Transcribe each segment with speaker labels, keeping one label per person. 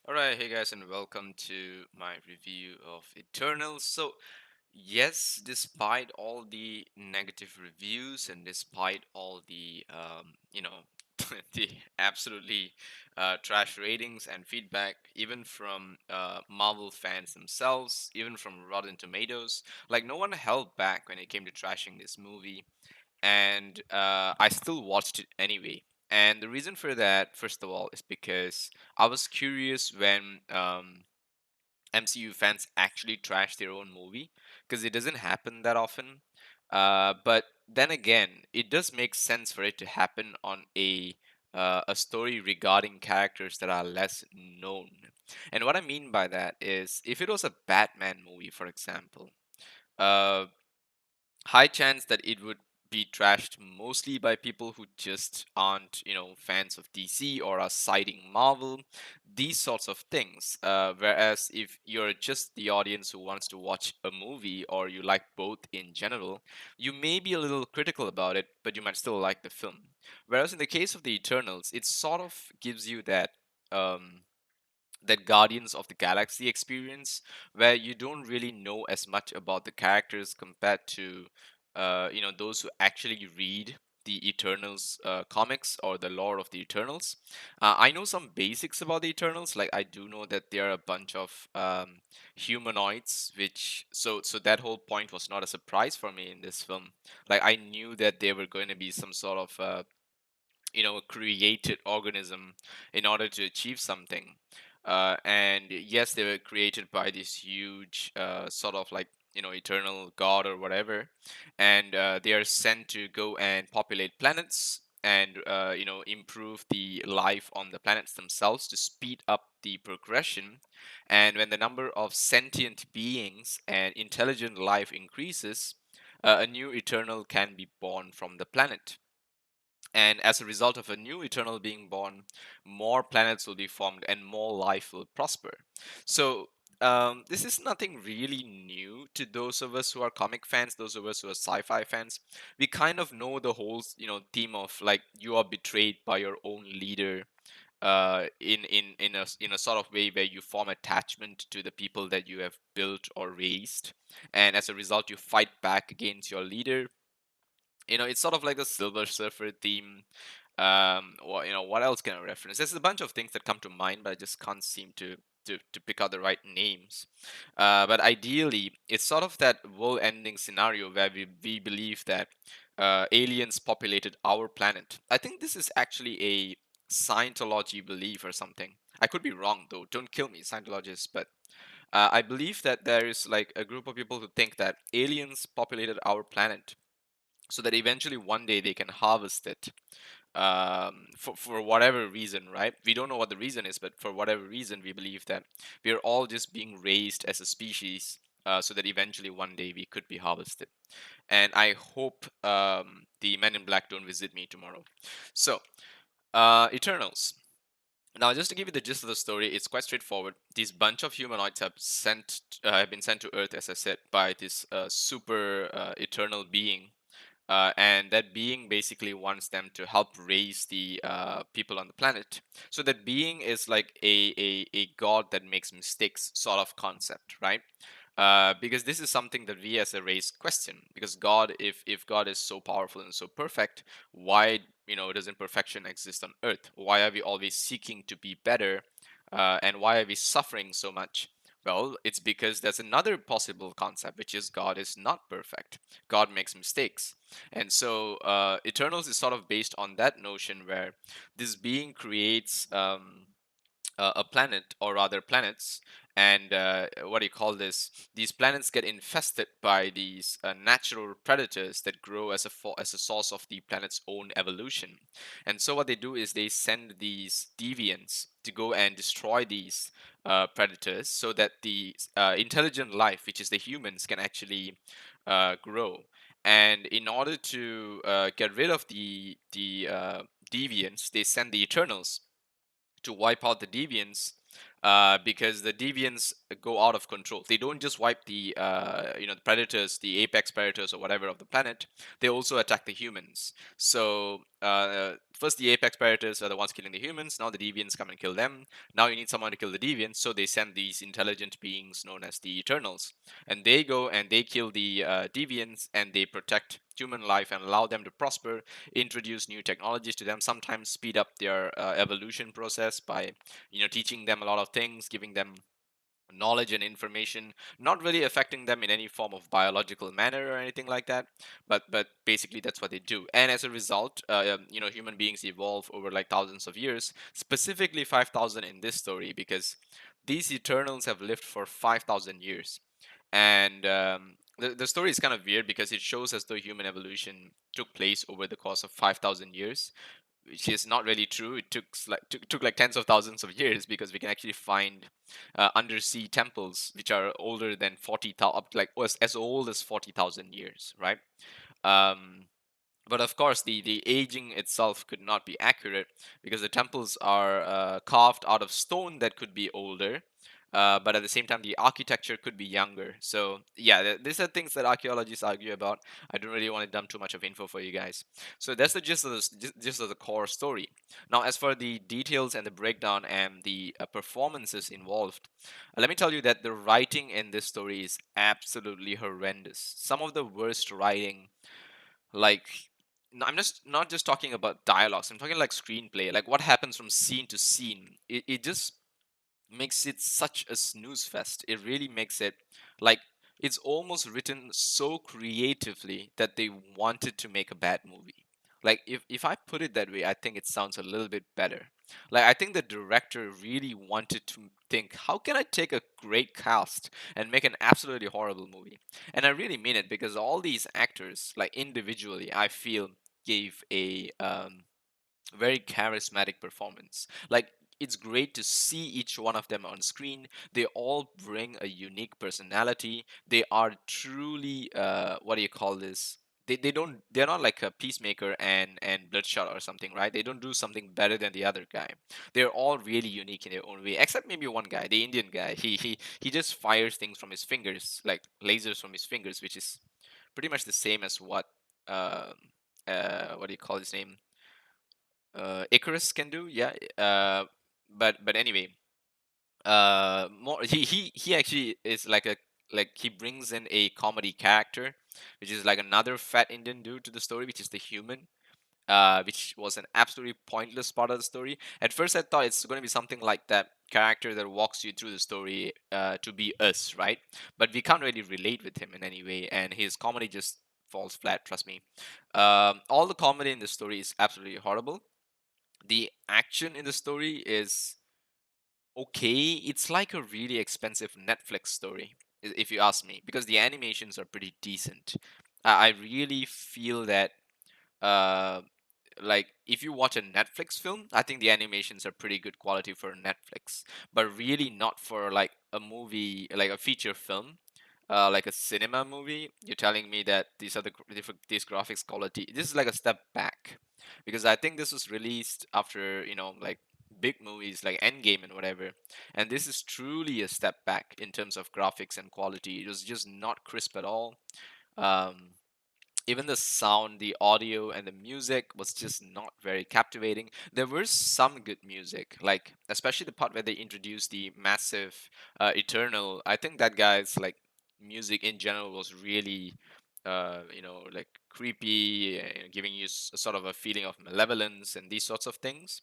Speaker 1: All right, hey guys, and welcome to my review of Eternals. So, yes, despite all the negative reviews and despite all the, the absolutely trash ratings and feedback, even from Marvel fans themselves, even from Rotten Tomatoes, like no one held back when it came to trashing this movie, and I still watched it anyway. And the reason for that, first of all, is because I was curious when MCU fans actually trash their own movie, because it doesn't happen that often. But then again, it does make sense for it to happen on a story regarding characters that are less known. And what I mean by that is, if it was a Batman movie, for example, uh, high chance that it would be trashed mostly by people who just aren't, fans of DC or are citing Marvel, these sorts of things. Whereas if you're just the audience who wants to watch a movie or you like both in general, you may be a little critical about it, but you might still like the film. Whereas in the case of the Eternals, it sort of gives you Um, that Guardians of the Galaxy experience, where you don't really know as much about the characters compared to, those who actually read the Eternals comics or the lore of the Eternals. I know some basics about the Eternals, like I do know that they are a bunch of humanoids, which so that whole point was not a surprise for me in this film. Like I knew that they were going to be some sort of a created organism in order to achieve something, and yes, they were created by this huge sort of like eternal god or whatever, and they are sent to go and populate planets and improve the life on the planets themselves to speed up the progression. And when the number of sentient beings and intelligent life increases, a new eternal can be born from the planet. And as a result of a new eternal being born, more planets will be formed and more life will prosper. So, this is nothing really new to those of us who are comic fans, those of us who are sci-fi fans. We kind of know the whole, theme of like you are betrayed by your own leader, in a sort of way where you form attachment to the people that you have built or raised, and as a result, you fight back against your leader. It's sort of like the Silver Surfer theme. What else can I reference? There's a bunch of things that come to mind, but I just can't seem to pick out the right names. But ideally, it's sort of that world-ending scenario where we believe that aliens populated our planet. I think this is actually a Scientology belief or something. I could be wrong though. Don't kill me, Scientologists. But I believe that there is like a group of people who think that aliens populated our planet so that eventually one day they can harvest it, for whatever reason, right? We don't know what the reason is, but for whatever reason we believe that we are all just being raised as a species, so that eventually one day we could be harvested. And I hope the men in black don't visit me tomorrow. So, Eternals. Now, just to give you the gist of the story, it's quite straightforward. These bunch of humanoids have been sent to Earth, as I said, by this super eternal being, and that being basically wants them to help raise the people on the planet. So that being is like a god that makes mistakes sort of concept, right? Because this is something that we as a race question. Because God, if God is so powerful and so perfect, why doesn't perfection exist on Earth? Why are we always seeking to be better, and why are we suffering so much? Well, it's because there's another possible concept, which is God is not perfect. God makes mistakes. And so Eternals is sort of based on that notion where this being creates a planet, or rather planets, and what do you call this? These planets get infested by these natural predators that grow as a source of the planet's own evolution. And so what they do is they send these deviants to go and destroy these predators so that the intelligent life, which is the humans, can actually grow. And in order to get rid of the deviants, they send the Eternals to wipe out the deviants, because the deviants go out of control. They don't just wipe the the predators, the apex predators or whatever of the planet. They also attack the humans. So first the apex predators are the ones killing the humans. Now the deviants come and kill them. Now you need someone to kill the deviants, so they send these intelligent beings known as the Eternals, and they go and they kill the deviants, and they protect human life and allow them to prosper, introduce new technologies to them, sometimes speed up their evolution process by teaching them a lot of things, giving them knowledge and information, not really affecting them in any form of biological manner or anything like that, but basically that's what they do. And as a result, human beings evolve over like thousands of years, specifically 5,000 in this story, because these Eternals have lived for 5,000 years. And the story is kind of weird because it shows as though human evolution took place over the course of 5,000 years, which is not really true. It took like tens of thousands of years, because we can actually find undersea temples which are older than 40,000, up to like as old as 40,000 years, right? Um, but of course, the aging itself could not be accurate, because the temples are carved out of stone that could be older. But at the same time, the architecture could be younger. So yeah, these are things that archaeologists argue about. I don't really want to dump too much of info for you guys. So that's the gist of the core story. Now, as for the details and the breakdown and the performances involved, let me tell you that the writing in this story is absolutely horrendous. Some of the worst writing, like, I'm just not just talking about dialogues. I'm talking like screenplay, like what happens from scene to scene. It just makes it such a snooze fest. It really makes it like it's almost written so creatively that they wanted to make a bad movie. Like, if I put it that way, I think it sounds a little bit better. Like, I think the director really wanted to think, how can I take a great cast and make an absolutely horrible movie? And I really mean it, because all these actors, like individually, I feel gave a very charismatic performance. Like, it's great to see each one of them on screen. They all bring a unique personality. They are truly what do you call this? They're not like a Peacemaker and Bloodshot or something, right? They don't do something better than the other guy. They're all really unique in their own way, except maybe one guy, the Indian guy. He just fires things from his fingers, like lasers from his fingers, which is pretty much the same as uh, what do you call his name? Icarus can do, yeah. But anyway, more he actually is like he brings in a comedy character, which is like another fat Indian dude to the story, which is the human. Which was an absolutely pointless part of the story. At first, I thought it's going to be something like that character that walks you through the story to be us, right? But we can't really relate with him in any way, and his comedy just falls flat. Trust me. All the comedy in the story is absolutely horrible. The action in the story is okay. It's like a really expensive Netflix story, if you ask me, because the animations are pretty decent. I really feel that, uh, like, if you watch a Netflix film, I think the animations are pretty good quality for Netflix, but really not for like a movie, like a feature film, like a cinema movie. You're telling me that these are these graphics quality. This is like a step back, because I think this was released after like big movies like Endgame and whatever, and this is truly a step back in terms of graphics and quality. It was just not crisp at all. Um, Even the sound, the audio, and the music was just not very captivating. There were some good music, like especially the part where they introduced the massive Eternal. I think that guy's like music in general was really, like creepy, giving you a sort of a feeling of malevolence and these sorts of things.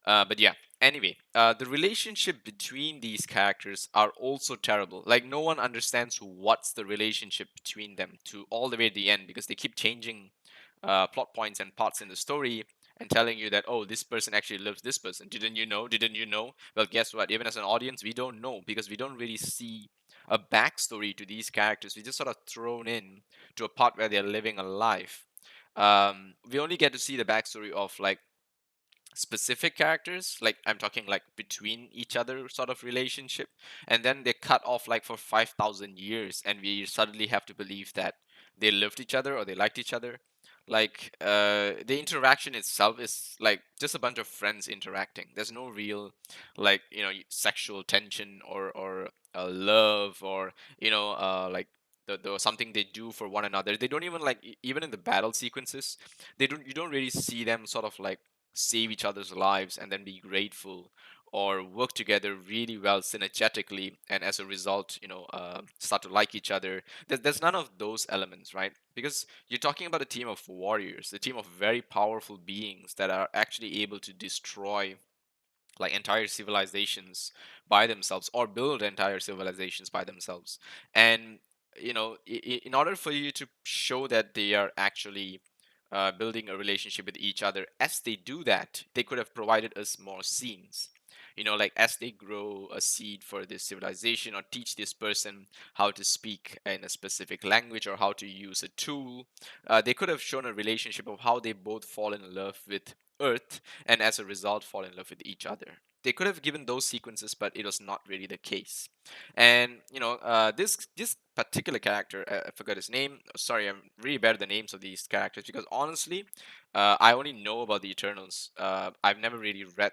Speaker 1: But yeah, anyway, the relationship between these characters are also terrible. Like, no one understands what's the relationship between them to all the way to the end, because they keep changing plot points and parts in the story and telling you that, oh, this person actually loves this person. Didn't you know? Didn't you know? Well, guess what? Even as an audience, we don't know, because we don't really see a backstory to these characters. We just sort of thrown in to a part where they're living a life. We only get to see the backstory of like specific characters, like I'm talking like between each other sort of relationship, and then they cut off like for 5,000 years, and we suddenly have to believe that they loved each other or they liked each other. the interaction itself is like just a bunch of friends interacting. There's no real like sexual tension or love or like the something they do for one another. They don't even like even in the battle sequences, you don't really see them sort of like save each other's lives and then be grateful or work together really well synergetically, and as a result start to like each other. There's none of those elements, right? Because you're talking about a team of warriors, a team of very powerful beings that are actually able to destroy like entire civilizations by themselves or build entire civilizations by themselves. And in order for you to show that they are actually building a relationship with each other, as they do that, they could have provided us more scenes. Like as they grow a seed for this civilization or teach this person how to speak in a specific language or how to use a tool, they could have shown a relationship of how they both fall in love with Earth and as a result fall in love with each other. They could have given those sequences, but it was not really the case. And this particular character, I forgot his name. Sorry, I'm really bad at the names of these characters because honestly, I only know about the Eternals. I've never really read,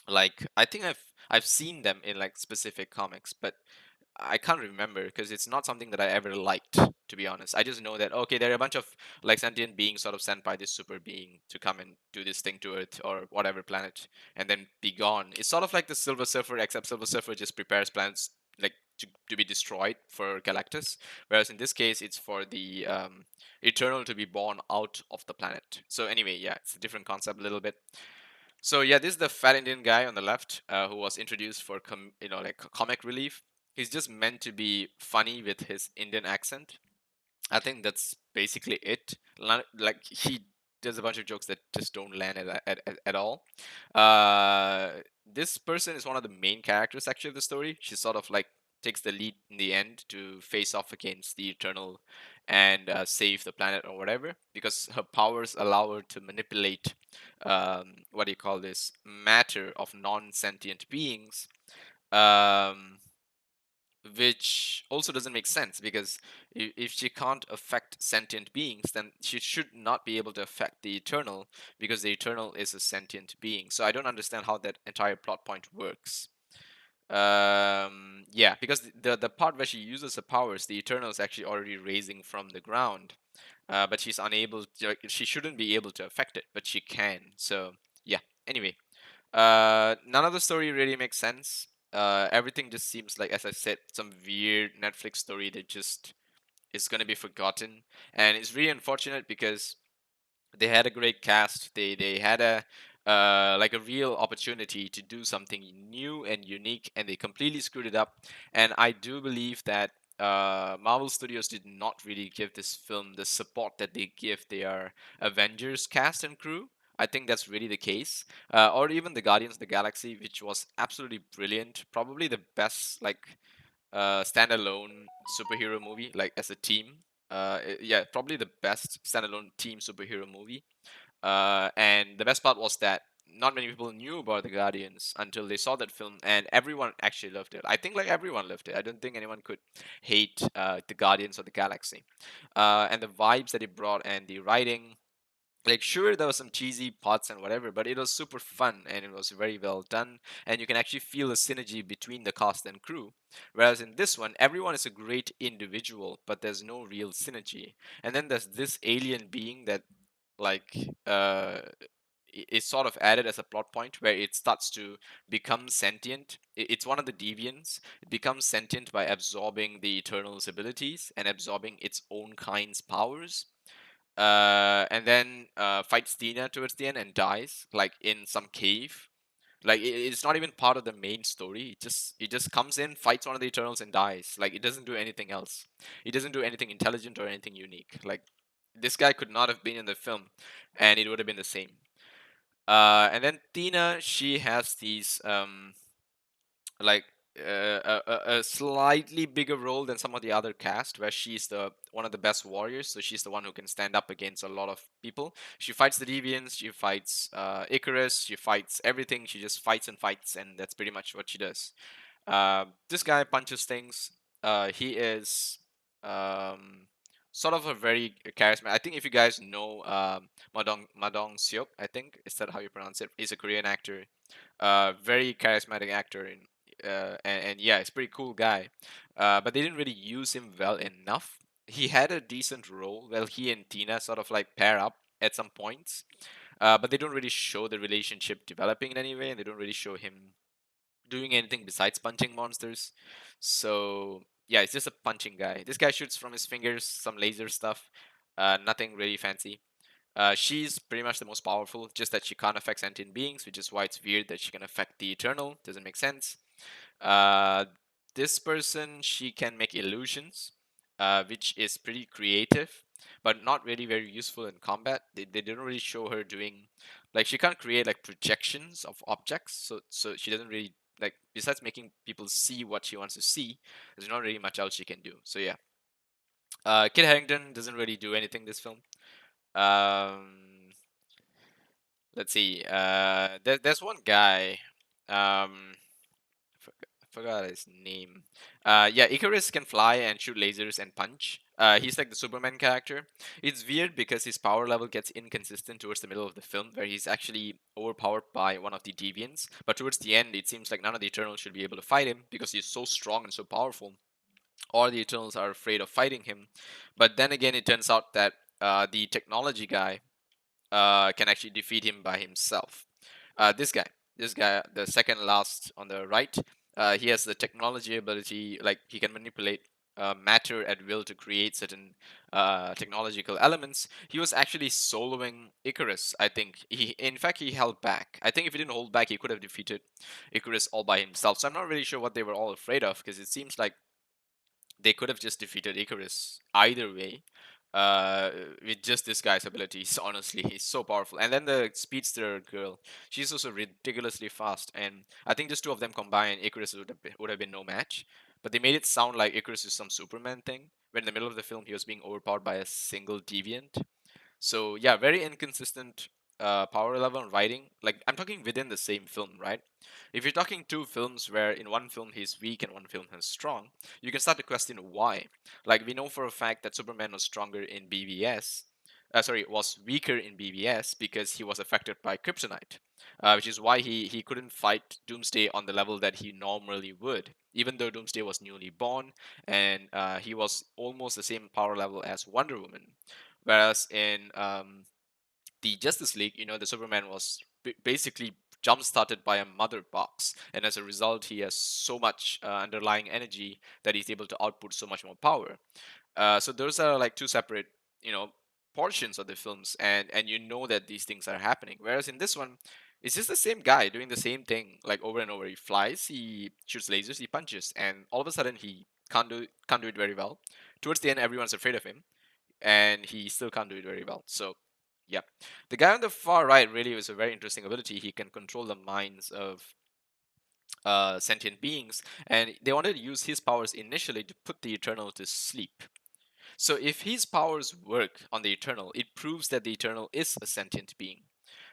Speaker 1: like, I think I've seen them in like specific comics, but I can't remember because it's not something that I ever liked, to be honest. I just know that okay, there are a bunch of like sentient beings sort of sent by this super being to come and do this thing to Earth or whatever planet and then be gone. It's sort of like the Silver Surfer, except Silver Surfer just prepares planets like to be destroyed for Galactus, whereas in this case it's for the Eternal to be born out of the planet. So anyway, yeah, it's a different concept a little bit. So yeah, this is the fat Indian guy on the left, who was introduced for like comic relief. He's just meant to be funny with his Indian accent. I think that's basically it. Like he does a bunch of jokes that just don't land at all. Uh, this person is one of the main characters actually of the story. She sort of like takes the lead in the end to face off against the Eternal and save the planet or whatever, because her powers allow her to manipulate what do you call this, matter of non-sentient beings, um, which also doesn't make sense because if she can't affect sentient beings, then she should not be able to affect the Eternal because the Eternal is a sentient being. So I don't understand how that entire plot point works. Yeah, because the part where she uses her powers, the Eternal is actually already raising from the ground, but she's unable to, like, she shouldn't be able to affect it, but she can. So yeah, anyway, none of the story really makes sense. Everything just seems like, as I said, some weird Netflix story that just is gonna be forgotten, and it's really unfortunate because they had a great cast. They had a like a real opportunity to do something new and unique, and they completely screwed it up. And I do believe that Marvel Studios did not really give this film the support that they give their Avengers cast and crew. I think that's really the case. Or even the Guardians of the Galaxy, which was absolutely brilliant. Probably the best like standalone superhero movie, like as a team. Yeah, probably the best standalone team superhero movie. And the best part was that not many people knew about the Guardians until they saw that film, and everyone actually loved it. I think like everyone loved it. I don't think anyone could hate the Guardians of the Galaxy. And the vibes that it brought and the writing, like sure there was some cheesy parts and whatever, but it was super fun and it was very well done, and you can actually feel the synergy between the cast and crew. Whereas in this one, everyone is a great individual, but there's no real synergy. And then there's this alien being that like is sort of added as a plot point where it starts to become sentient. It's one of the deviants. It becomes sentient by absorbing the Eternal's abilities and absorbing its own kind's powers, and then fights Tina towards the end and dies, like in some cave. Like it's not even part of the main story. It just comes in, fights one of the Eternals, and dies. Like it doesn't do anything else. It doesn't do anything intelligent or anything unique. Like this guy could not have been in the film, and it would have been the same. And then Tina, she has these like a slightly bigger role than some of the other cast, where she's the one of the best warriors. So she's the one who can stand up against a lot of people. She fights the deviants, she fights Icarus, she fights everything. She just fights and fights, and that's pretty much what she does. This guy punches things. He is um sort of a very charismatic. I think if you guys know Madong Seok, I think is that how you pronounce it? He's a Korean actor, very charismatic actor, and yeah, he's a pretty cool guy. But they didn't really use him well enough. He had a decent role. Well, he and Tina sort of like pair up at some points, but they don't really show the relationship developing in any way, and they don't really show him doing anything besides punching monsters. So yeah, it's just a punching guy. This guy shoots from his fingers, some laser stuff. Nothing really fancy. She's pretty much the most powerful, just that she can't affect sentient beings, which is why it's weird that she can affect the Eternal. Doesn't make sense. Uh, this person, she can make illusions, which is pretty creative, but not really very useful in combat. They didn't really show her doing, like, she can't create like projections of objects, so she doesn't really, like, besides making people see what she wants to see, there's not really much else she can do. So yeah, Kit Harington doesn't really do anything this film. Um, let's see. There's one guy. Um, forgot his name. Yeah, Icarus can fly and shoot lasers and punch. He's like the Superman character. It's weird because his power level gets inconsistent towards the middle of the film, where he's actually overpowered by one of the deviants. But towards the end, it seems like none of the Eternals should be able to fight him because he's so strong and so powerful. Or the Eternals are afraid of fighting him. But then again, it turns out that the technology guy can actually defeat him by himself. This guy, the second last on the right, he has the technology ability, like he can manipulate matter at will to create certain technological elements. He was actually soloing Icarus. I think in fact, he held back. I think if he didn't hold back, he could have defeated Icarus all by himself. So I'm not really sure what they were all afraid of, because it seems like they could have just defeated Icarus either way. Uh, with just this guy's abilities, honestly, he's so powerful. And then the speedster girl, she's also ridiculously fast. And I think just two of them combined, Icarus would have been no match. But they made it sound like Icarus is some Superman thing, when in the middle of the film he was being overpowered by a single deviant. So yeah, very inconsistent power level and writing. Like, I'm talking within the same film, right? If you're talking two films where in one film he's weak and one film he's strong, you can start to question why. Like, we know for a fact that Superman was stronger in BVS. Sorry, was weaker in BVS because he was affected by kryptonite, which is why he couldn't fight Doomsday on the level that he normally would, even though Doomsday was newly born and he was almost the same power level as Wonder Woman. Whereas in the Justice League, the Superman was basically jump started by a mother box, and as a result, he has so much underlying energy that he's able to output so much more power. So those are like two separate, you know, portions of the films, and you know that these things are happening. Whereas in this one, it's just the same guy doing the same thing like over and over. He flies, he shoots lasers, he punches, and all of a sudden he can't do it very well. Towards the end, everyone's afraid of him, and he still can't do it very well. So, yeah, the guy on the far right really was a very interesting ability. He can control the minds of sentient beings, and they wanted to use his powers initially to put the Eternal to sleep. So, if his powers work on the Eternal, it proves that the Eternal is a sentient being.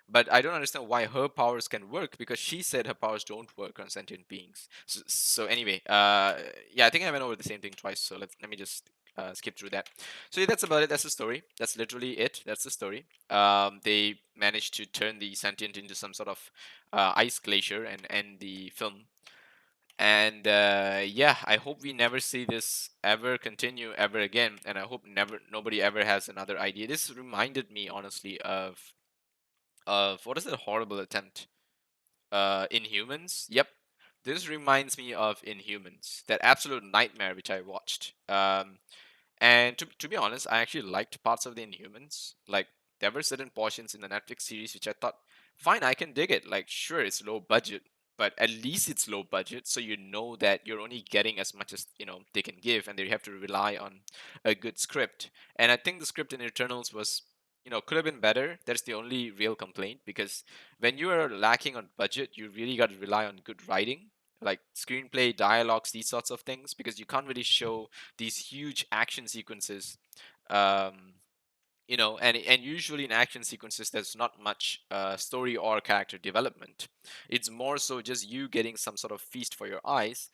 Speaker 1: But I don't understand why her powers can work, because she said her powers don't work on sentient beings. So anyway, yeah, I think I went over the same thing twice. So let me just skip through that. So yeah, that's about it. That's the story. That's literally it. That's the story. They managed to turn the sentient into some sort of ice glacier and end the film. And yeah, I hope we never see this ever continue ever again. And I hope nobody ever has another idea. This reminded me honestly of what is that horrible attempt? Inhumans. Yep, this reminds me of Inhumans, that absolute nightmare which I watched. And to be honest, I actually liked parts of the Inhumans. Like, there were certain portions in the Netflix series which I thought, fine, I can dig it. Like, sure, it's low budget, but at least it's low budget, so you know that you're only getting as much as they can give, and they have to rely on a good script. And I think the script in Eternals was, could have been better. That's the only real complaint, because when you are lacking on budget, you really got to rely on good writing, like screenplay, dialogues, these sorts of things, because you can't really show these huge action sequences um, and usually in action sequences there's not much story or character development. It's more so just you getting some sort of feast for your eyes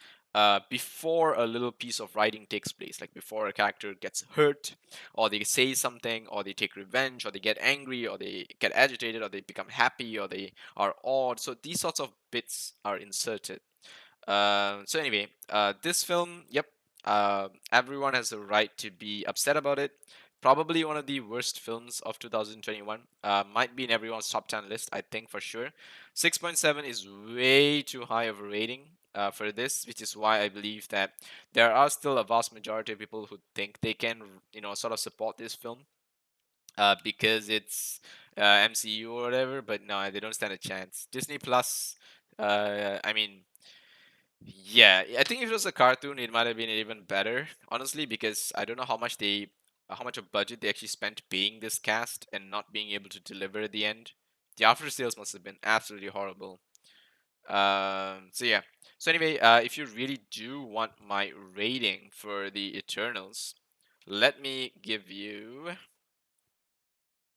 Speaker 1: before a little piece of writing takes place, like before a character gets hurt, or they say something, or they take revenge, or they get angry, or they get agitated, or they become happy, or they are awed. So these sorts of bits are inserted. So anyway, this film, yep, everyone has a right to be upset about it. Probably one of the worst films of 2021. Might be in everyone's top 10 list, I think for sure. 6.7 is way too high of a rating for this, which is why I believe that there are still a vast majority of people who think they can, sort of support this film because it's MCU or whatever. But no, they don't stand a chance. Disney Plus. I mean, yeah, I think if it was a cartoon, it might have been even better, honestly, because I don't know how much of budget they actually spent paying this cast and not being able to deliver at the end. The after sales must have been absolutely horrible. So yeah. So anyway, if you really do want my rating for the Eternals, let me give you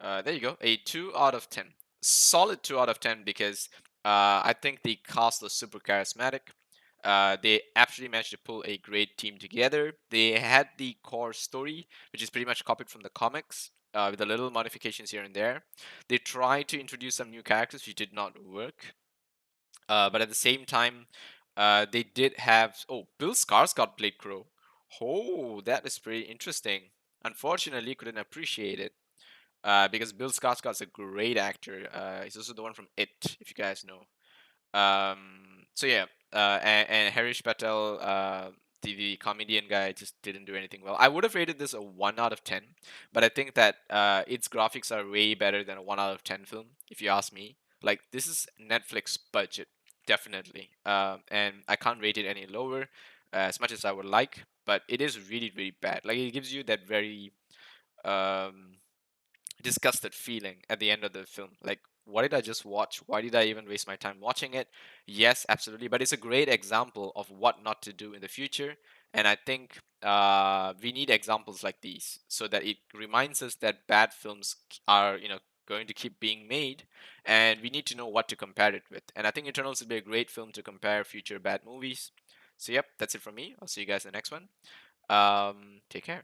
Speaker 1: there you go. A 2 out of 10. Solid 2 out of 10 because I think the cast was super charismatic. They actually managed to pull a great team together. They had the core story, which is pretty much copied from the comics, with a little modifications here and there. They tried to introduce some new characters, which did not work. But at the same time, they did have. Oh, Bill Skarsgård played Crow. Oh, that is pretty interesting. Unfortunately, couldn't appreciate it because Bill Skarsgård's a great actor. He's also the one from It, if you guys know. So yeah, and Harish Patel, the comedian guy, just didn't do anything well. I would have rated this a 1 out of 10, but I think that its graphics are way better than a 1 out of 10 film, if you ask me. Like this is Netflix budget, definitely, and I can't rate it any lower, as much as I would like. But it is really, really bad. Like it gives you that very um, disgusted feeling at the end of the film. Like, what did I just watch? Why did I even waste my time watching it? Yes, absolutely. But it's a great example of what not to do in the future. And I think we need examples like these so that it reminds us that bad films are, going to keep being made, and we need to know what to compare it with. And I think Eternals would be a great film to compare future bad movies. So, yep, that's it from me. I'll see you guys in the next one. Take care.